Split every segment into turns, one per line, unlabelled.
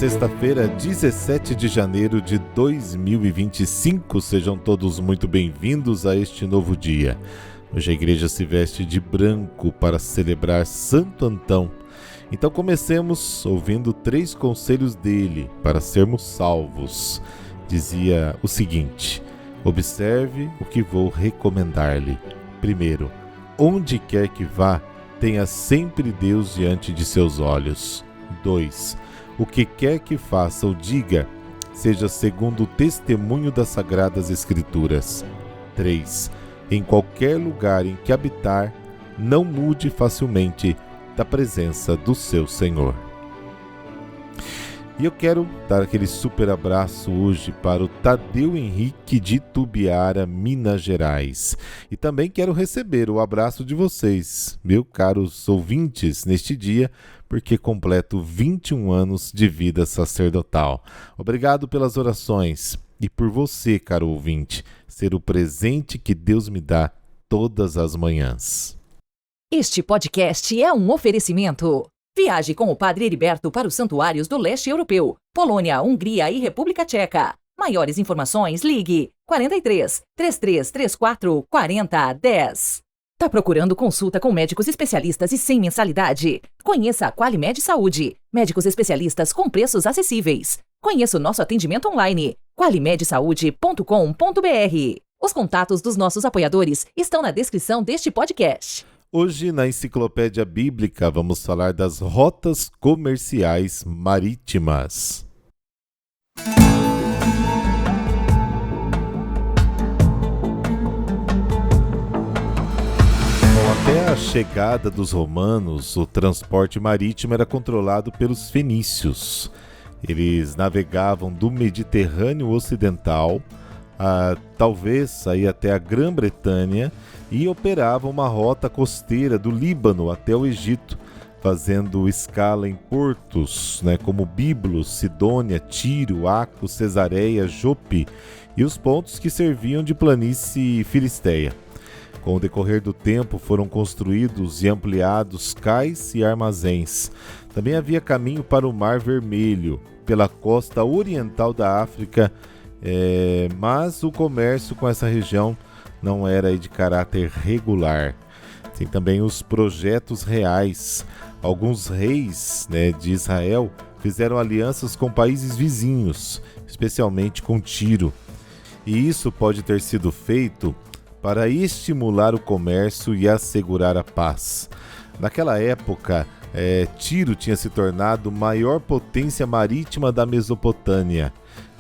sexta-feira, 17 de janeiro de 2025. Sejam todos muito bem-vindos a este novo dia. Hoje a igreja se veste de branco para celebrar Santo Antão. Então comecemos ouvindo 3 conselhos dele para sermos salvos. Dizia o seguinte: observe o que vou recomendar-lhe. Primeiro, onde quer que vá, tenha sempre Deus diante de seus olhos. 2. O que quer que faça ou diga, seja segundo o testemunho das Sagradas Escrituras. 3. Em qualquer lugar em que habitar, não mude facilmente da presença do seu Senhor. E eu quero dar aquele super abraço hoje para o Tadeu Henrique de Tubiara, Minas Gerais. E também quero receber o abraço de vocês, meus caros ouvintes, neste dia, porque completo 21 anos de vida sacerdotal. Obrigado pelas orações e por você, caro ouvinte, ser o presente que Deus me dá todas as manhãs.
Este podcast é um oferecimento. Viaje com o Padre Heriberto para os santuários do leste europeu, Polônia, Hungria e República Tcheca. Maiores informações, ligue 43 3334 4010. Tá procurando consulta com médicos especialistas e sem mensalidade? Conheça a Qualimed Saúde. Médicos especialistas com preços acessíveis. Conheça o nosso atendimento online, qualimedsaude.com.br. Os contatos dos nossos apoiadores estão na descrição deste podcast.
Hoje, na Enciclopédia Bíblica, vamos falar das rotas comerciais marítimas. Até a chegada dos romanos, o transporte marítimo era controlado pelos fenícios. Eles navegavam do Mediterrâneo Ocidental, talvez aí até a Grã-Bretanha, e operavam uma rota costeira do Líbano até o Egito, fazendo escala em portos, como Biblos, Sidônia, Tiro, Aco, Cesareia, Jope e os pontos que serviam de planície filisteia. Com o decorrer do tempo foram construídos e ampliados cais e armazéns. Também havia caminho para o Mar Vermelho, pela costa oriental da África, mas o comércio com essa região não era de caráter regular. Tem também os projetos reais. Alguns reis de Israel fizeram alianças com países vizinhos, especialmente com Tiro. E isso pode ter sido feito para estimular o comércio e assegurar a paz. Naquela época, Tiro tinha se tornado a maior potência marítima da Mesopotâmia,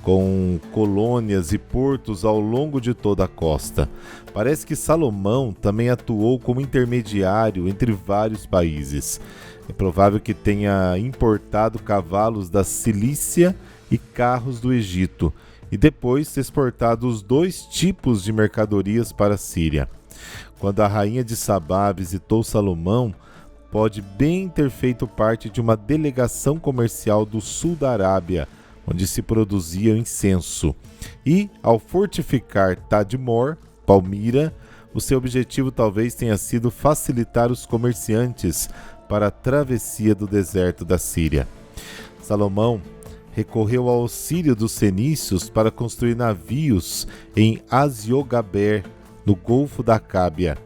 com colônias e portos ao longo de toda a costa. Parece que Salomão também atuou como intermediário entre vários países. É provável que tenha importado cavalos da Cilícia e carros do Egito, e depois exportado os 2 tipos de mercadorias para a Síria. Quando a rainha de Sabá visitou Salomão, pode bem ter feito parte de uma delegação comercial do sul da Arábia, onde se produzia incenso. E, ao fortificar Tadmor, Palmira, o seu objetivo talvez tenha sido facilitar os comerciantes para a travessia do deserto da Síria. Salomão recorreu ao auxílio dos fenícios para construir navios em Asiogaber, no Golfo da Acábia.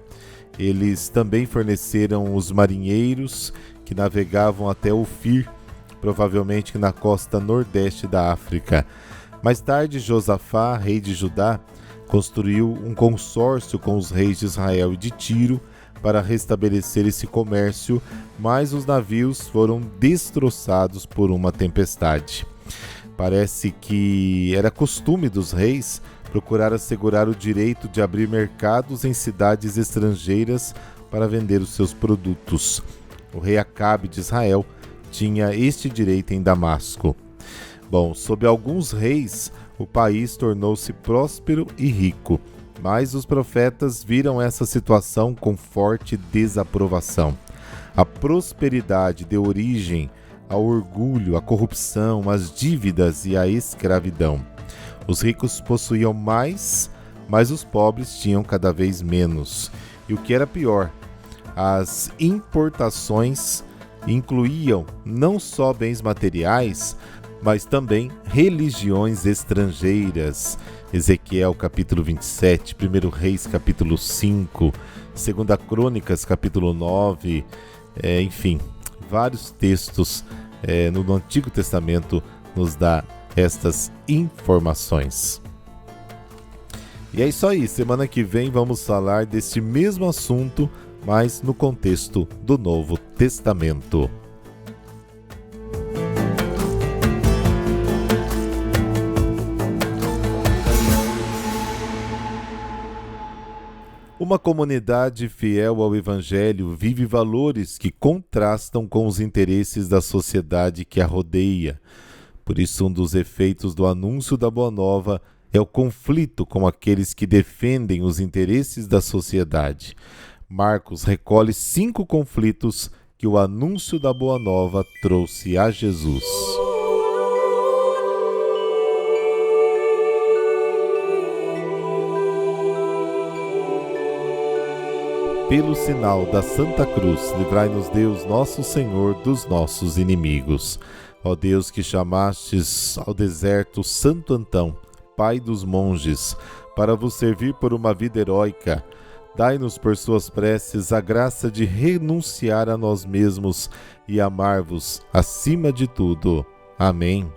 Eles também forneceram os marinheiros que navegavam até Ofir, provavelmente na costa nordeste da África. Mais tarde, Josafá, rei de Judá, construiu um consórcio com os reis de Israel e de Tiro para restabelecer esse comércio, mas os navios foram destroçados por uma tempestade. Parece que era costume dos reis procurar assegurar o direito de abrir mercados em cidades estrangeiras para vender os seus produtos. O rei Acabe de Israel tinha este direito em Damasco. Sob alguns reis, o país tornou-se próspero e rico, mas os profetas viram essa situação com forte desaprovação. A prosperidade deu origem ao orgulho, à corrupção, às dívidas e à escravidão. Os ricos possuíam mais, mas os pobres tinham cada vez menos. E o que era pior, as importações incluíam não só bens materiais, mas também religiões estrangeiras. Ezequiel capítulo 27, 1 Reis capítulo 5, 2 Crônicas capítulo 9, enfim, vários textos no Antigo Testamento nos dá estas informações. E é isso aí, semana que vem vamos falar deste mesmo assunto, mas no contexto do Novo Testamento. Uma comunidade fiel ao Evangelho vive valores que contrastam com os interesses da sociedade que a rodeia. Por isso, um dos efeitos do anúncio da Boa Nova é o conflito com aqueles que defendem os interesses da sociedade. Marcos recolhe 5 conflitos que o anúncio da Boa Nova trouxe a Jesus. Pelo sinal da Santa Cruz, livrai-nos Deus, nosso Senhor, dos nossos inimigos. Ó Deus, que chamastes ao deserto Santo Antão, pai dos monges, para vos servir por uma vida heróica, dai-nos por suas preces a graça de renunciar a nós mesmos e amar-vos acima de tudo. Amém.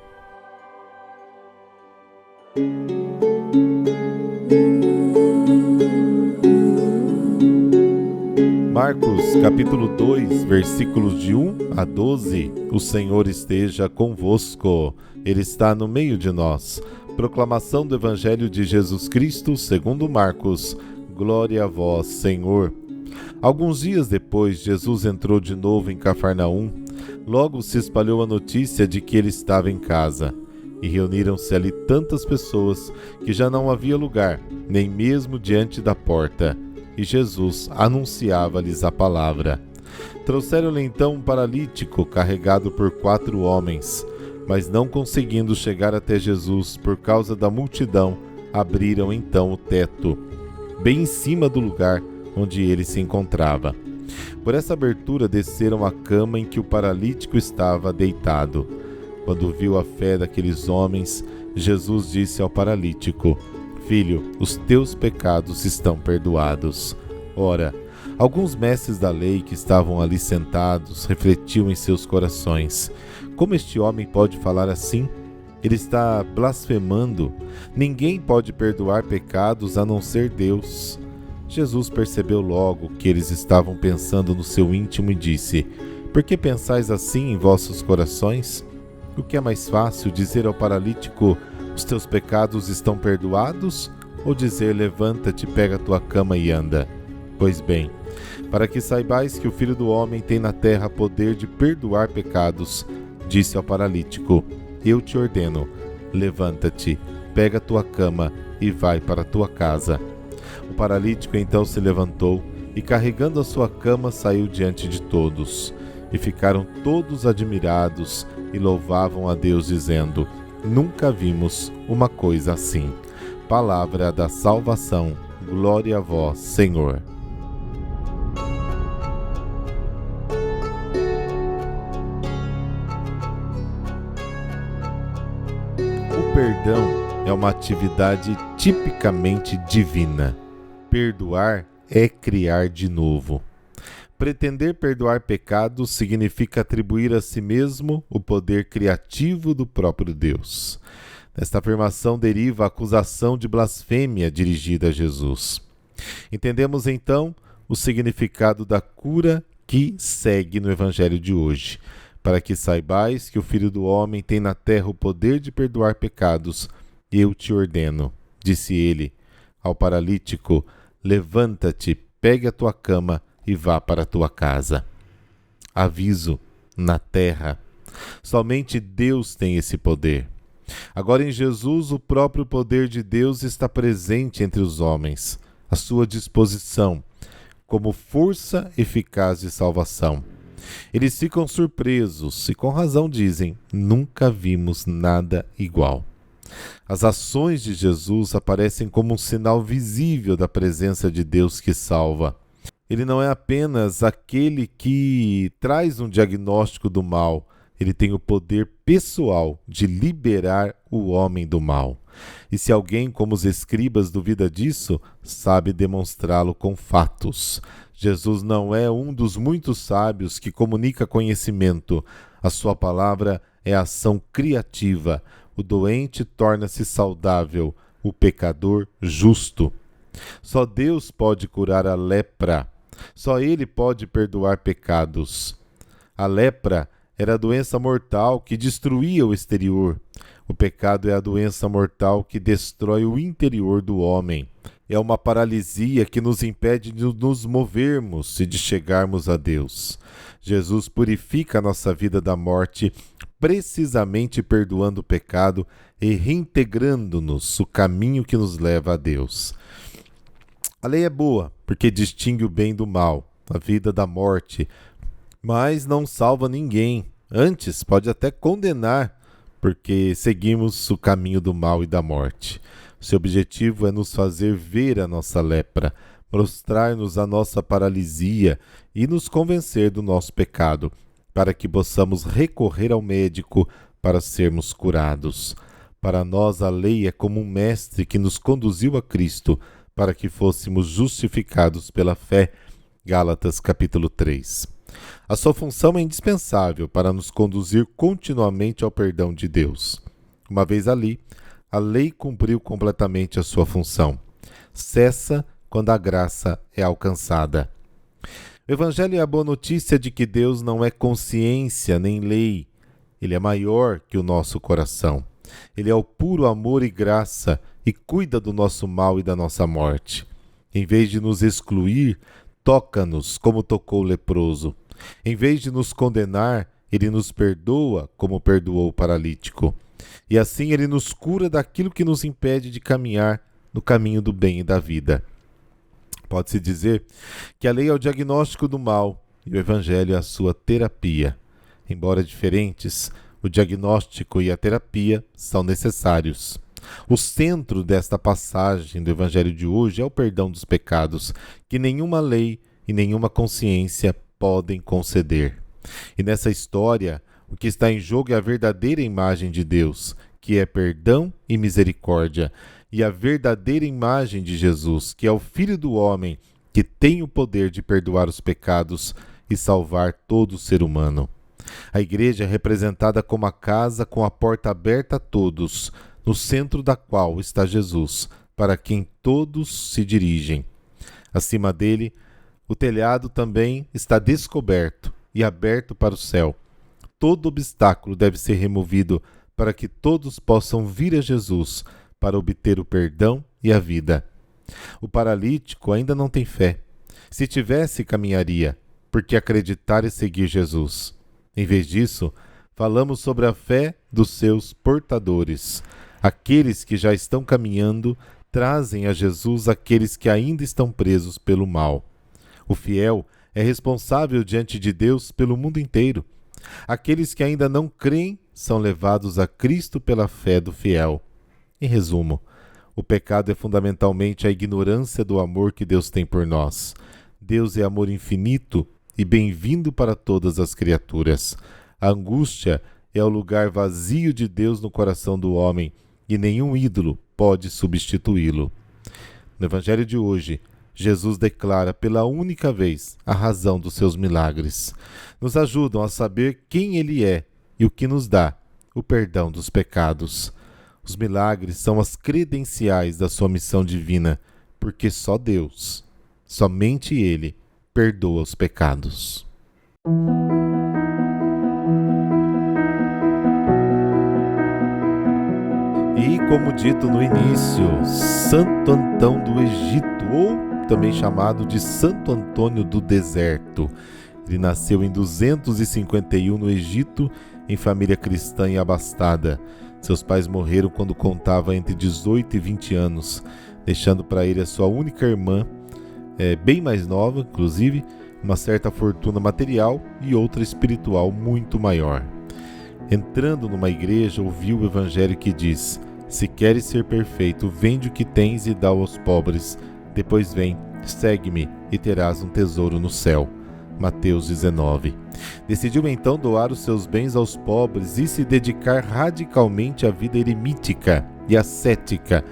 Marcos capítulo 2, versículos de 1 a 12. O Senhor esteja convosco, Ele está no meio de nós. Proclamação do Evangelho de Jesus Cristo segundo Marcos. Glória a vós, Senhor. Alguns dias depois, Jesus entrou de novo em Cafarnaum. Logo se espalhou a notícia de que ele estava em casa. E reuniram-se ali tantas pessoas que já não havia lugar, nem mesmo diante da porta. E Jesus anunciava-lhes a palavra. Trouxeram-lhe então um paralítico carregado por 4 homens. Mas não conseguindo chegar até Jesus por causa da multidão, abriram então o teto, bem em cima do lugar onde ele se encontrava. Por essa abertura desceram a cama em que o paralítico estava deitado. Quando viu a fé daqueles homens, Jesus disse ao paralítico: Filho, os teus pecados estão perdoados. Ora, alguns mestres da lei que estavam ali sentados refletiam em seus corações: como este homem pode falar assim? Ele está blasfemando. Ninguém pode perdoar pecados a não ser Deus. Jesus percebeu logo que eles estavam pensando no seu íntimo e disse: Por que pensais assim em vossos corações? O que é mais fácil, dizer ao paralítico: Os teus pecados estão perdoados? Ou dizer: Levanta-te, pega a tua cama e anda? Pois bem, para que saibais que o Filho do Homem tem na terra poder de perdoar pecados, disse ao paralítico: Eu te ordeno, levanta-te, pega a tua cama e vai para a tua casa. O paralítico então se levantou e, carregando a sua cama, saiu diante de todos. E ficaram todos admirados e louvavam a Deus, dizendo: Nunca vimos uma coisa assim. Palavra da salvação. Glória a vós, Senhor. O perdão é uma atividade tipicamente divina. Perdoar é criar de novo. Pretender perdoar pecados significa atribuir a si mesmo o poder criativo do próprio Deus. Desta afirmação deriva a acusação de blasfêmia dirigida a Jesus. Entendemos então o significado da cura que segue no Evangelho de hoje. Para que saibais que o Filho do Homem tem na terra o poder de perdoar pecados, eu te ordeno, disse ele ao paralítico: levanta-te, pegue a tua cama e vá para a tua casa. Aviso: na terra, somente Deus tem esse poder. Agora em Jesus, o próprio poder de Deus está presente entre os homens, à sua disposição, como força eficaz de salvação. Eles ficam surpresos e com razão dizem: nunca vimos nada igual. As ações de Jesus aparecem como um sinal visível da presença de Deus que salva. Ele não é apenas aquele que traz um diagnóstico do mal, ele tem o poder pessoal de liberar o homem do mal. E se alguém, como os escribas, duvida disso, sabe demonstrá-lo com fatos. Jesus não é um dos muitos sábios que comunica conhecimento. A sua palavra é ação criativa. O doente torna-se saudável, o pecador justo. Só Deus pode curar a lepra. Só Ele pode perdoar pecados. A lepra era a doença mortal que destruía o exterior. O pecado é a doença mortal que destrói o interior do homem. É uma paralisia que nos impede de nos movermos e de chegarmos a Deus. Jesus purifica a nossa vida da morte, precisamente perdoando o pecado e reintegrando-nos o caminho que nos leva a Deus. A lei é boa, porque distingue o bem do mal, a vida da morte, mas não salva ninguém. Antes, pode até condenar, porque seguimos o caminho do mal e da morte. Seu objetivo é nos fazer ver a nossa lepra, mostrar-nos a nossa paralisia e nos convencer do nosso pecado, para que possamos recorrer ao médico para sermos curados. Para nós, a lei é como um mestre que nos conduziu a Cristo, para que fôssemos justificados pela fé. Gálatas capítulo 3. A sua função é indispensável para nos conduzir continuamente ao perdão de Deus. Uma vez ali, a lei cumpriu completamente a sua função. Cessa quando a graça é alcançada. O Evangelho é a boa notícia de que Deus não é consciência nem lei. Ele é maior que o nosso coração. Ele é o puro amor e graça e cuida do nosso mal e da nossa morte. Em vez de nos excluir, toca-nos como tocou o leproso. Em vez de nos condenar, ele nos perdoa como perdoou o paralítico. E assim ele nos cura daquilo que nos impede de caminhar no caminho do bem e da vida. Pode-se dizer que a lei é o diagnóstico do mal e o Evangelho é a sua terapia. Embora diferentes, o diagnóstico e a terapia são necessários. O centro desta passagem do Evangelho de hoje é o perdão dos pecados, que nenhuma lei e nenhuma consciência podem conceder. E nessa história, o que está em jogo é a verdadeira imagem de Deus, que é perdão e misericórdia, e a verdadeira imagem de Jesus, que é o Filho do Homem, que tem o poder de perdoar os pecados e salvar todo ser humano. A igreja é representada como a casa com a porta aberta a todos, no centro da qual está Jesus, para quem todos se dirigem. Acima dele, o telhado também está descoberto e aberto para o céu. Todo obstáculo deve ser removido para que todos possam vir a Jesus para obter o perdão e a vida. O paralítico ainda não tem fé. Se tivesse, caminharia, porque acreditar e seguir Jesus. Em vez disso, falamos sobre a fé dos seus portadores. Aqueles que já estão caminhando trazem a Jesus aqueles que ainda estão presos pelo mal. O fiel é responsável diante de Deus pelo mundo inteiro. Aqueles que ainda não creem são levados a Cristo pela fé do fiel. Em resumo, o pecado é fundamentalmente a ignorância do amor que Deus tem por nós. Deus é amor infinito e bem-vindo para todas as criaturas. A angústia é o lugar vazio de Deus no coração do homem e nenhum ídolo pode substituí-lo. No Evangelho de hoje, Jesus declara pela única vez a razão dos seus milagres. Nos ajudam a saber quem Ele é e o que nos dá o perdão dos pecados. Os milagres são as credenciais da sua missão divina, porque só Deus, somente Ele, perdoa os pecados. E como dito no início, Santo Antão do Egito, ou também chamado de Santo Antônio do Deserto. Ele nasceu em 251 no Egito, em família cristã e abastada. Seus pais morreram quando contava entre 18 e 20 anos, deixando para ele a sua única irmã, bem mais nova, inclusive, uma certa fortuna material e outra espiritual muito maior. Entrando numa igreja, ouviu o evangelho que diz: se queres ser perfeito, vende o que tens e dá aos pobres. Depois vem, segue-me e terás um tesouro no céu. Mateus 19. Decidiu então doar os seus bens aos pobres e se dedicar radicalmente à vida eremítica e ascética,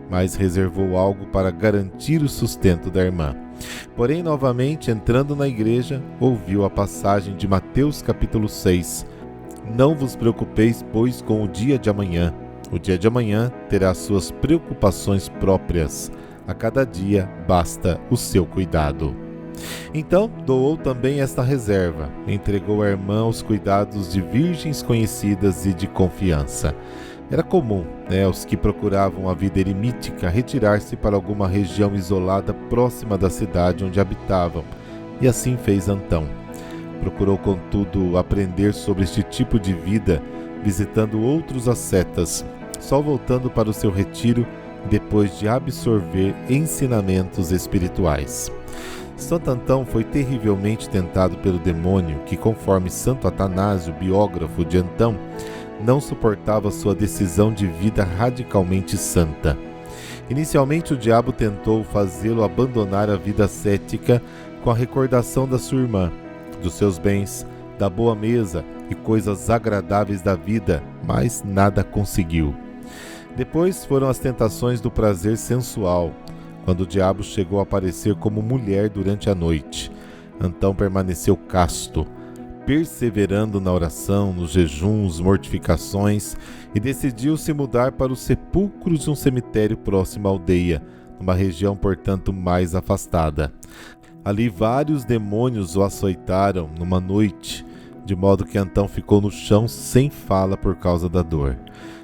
mas reservou algo para garantir o sustento da irmã. Porém, novamente, entrando na igreja, ouviu a passagem de Mateus capítulo 6. Não vos preocupeis, pois, com o dia de amanhã. O dia de amanhã terá suas preocupações próprias. A cada dia basta o seu cuidado. Então, doou também esta reserva. Entregou a irmã aos cuidados de virgens conhecidas e de confiança. Era comum, os que procuravam a vida eremítica retirar-se para alguma região isolada próxima da cidade onde habitavam, e assim fez Antão. Procurou, contudo, aprender sobre este tipo de vida, visitando outros ascetas, só voltando para o seu retiro depois de absorver ensinamentos espirituais. Santo Antão foi terrivelmente tentado pelo demônio, que, conforme Santo Atanásio, biógrafo de Antão, não suportava sua decisão de vida radicalmente santa. Inicialmente, o diabo tentou fazê-lo abandonar a vida ascética com a recordação da sua irmã, dos seus bens, da boa mesa e coisas agradáveis da vida, mas nada conseguiu. Depois foram as tentações do prazer sensual, quando o diabo chegou a aparecer como mulher durante a noite. Antão permaneceu casto, perseverando na oração, nos jejuns, mortificações, e decidiu se mudar para os sepulcros de um cemitério próximo à aldeia, numa região, portanto, mais afastada. Ali vários demônios o açoitaram numa noite, de modo que Antão ficou no chão sem fala por causa da dor.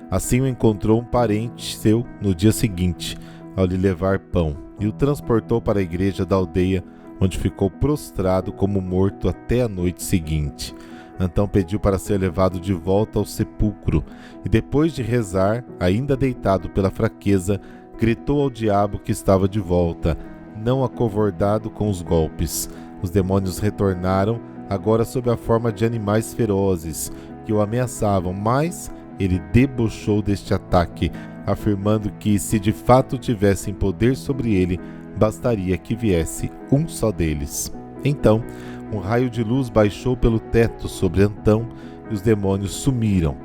Assim o encontrou um parente seu no dia seguinte, ao lhe levar pão, e o transportou para a igreja da aldeia, onde ficou prostrado como morto até a noite seguinte. Antão pediu para ser levado de volta ao sepulcro, e depois de rezar, ainda deitado pela fraqueza, gritou ao diabo que estava de volta, não acovardado com os golpes. Os demônios retornaram, agora sob a forma de animais ferozes, que o ameaçavam, mas ele debochou deste ataque, afirmando que, se de fato tivessem poder sobre ele, bastaria que viesse um só deles. Então, um raio de luz baixou pelo teto sobre Antão e os demônios sumiram.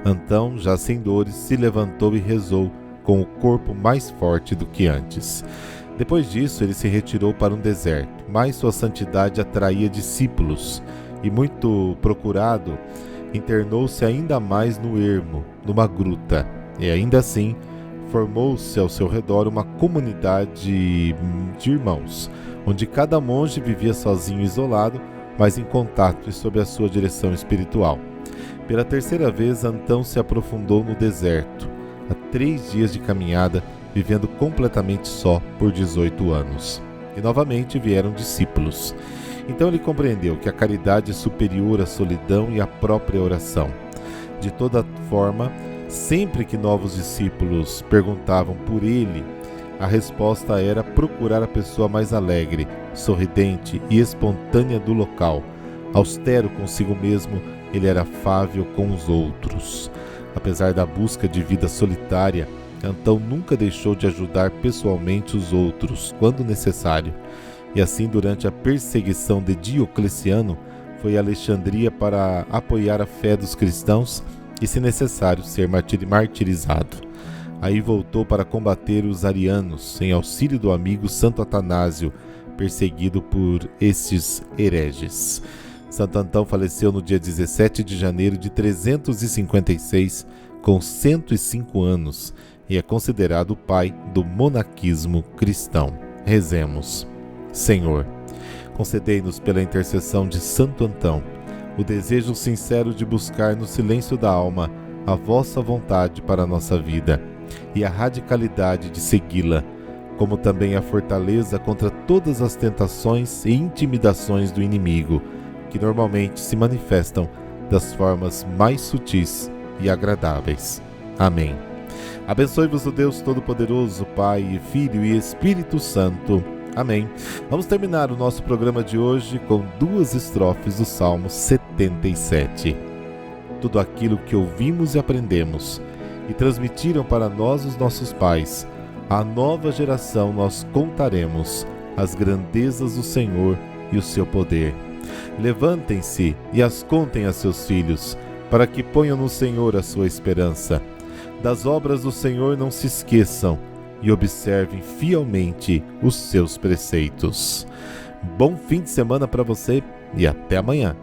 Antão, já sem dores, se levantou e rezou, com o corpo mais forte do que antes. Depois disso, ele se retirou para um deserto, mas sua santidade atraía discípulos, e, muito procurado, internou-se ainda mais no ermo, numa gruta, e ainda assim formou-se ao seu redor uma comunidade de irmãos, onde cada monge vivia sozinho e isolado, mas em contato e sob a sua direção espiritual. Pela terceira vez, Antão se aprofundou no deserto, a 3 dias de caminhada, vivendo completamente só por 18 anos. E novamente vieram discípulos. Então ele compreendeu que a caridade é superior à solidão e à própria oração. De toda forma, sempre que novos discípulos perguntavam por ele, a resposta era procurar a pessoa mais alegre, sorridente e espontânea do local. Austero consigo mesmo, ele era afável com os outros. Apesar da busca de vida solitária, Antão nunca deixou de ajudar pessoalmente os outros, quando necessário. E assim, durante a perseguição de Diocleciano, foi a Alexandria para apoiar a fé dos cristãos e, se necessário, ser martirizado. Aí voltou para combater os arianos, em auxílio do amigo Santo Atanásio, perseguido por estes hereges. Santo Antão faleceu no dia 17 de janeiro de 356, com 105 anos, e é considerado o pai do monaquismo cristão. Rezemos. Senhor, concedei-nos pela intercessão de Santo Antão o desejo sincero de buscar no silêncio da alma a vossa vontade para a nossa vida e a radicalidade de segui-la, como também a fortaleza contra todas as tentações e intimidações do inimigo, que normalmente se manifestam das formas mais sutis e agradáveis. Amém. Abençoe-vos o Deus Todo-Poderoso, Pai, Filho e Espírito Santo. Amém. Vamos terminar o nosso programa de hoje com 2 estrofes do Salmo 77. Tudo aquilo que ouvimos e aprendemos e transmitiram para nós os nossos pais, à nova geração nós contaremos as grandezas do Senhor e o seu poder. Levantem-se e as contem a seus filhos, para que ponham no Senhor a sua esperança. Das obras do Senhor não se esqueçam e observem fielmente os seus preceitos. Bom fim de semana para você e até amanhã.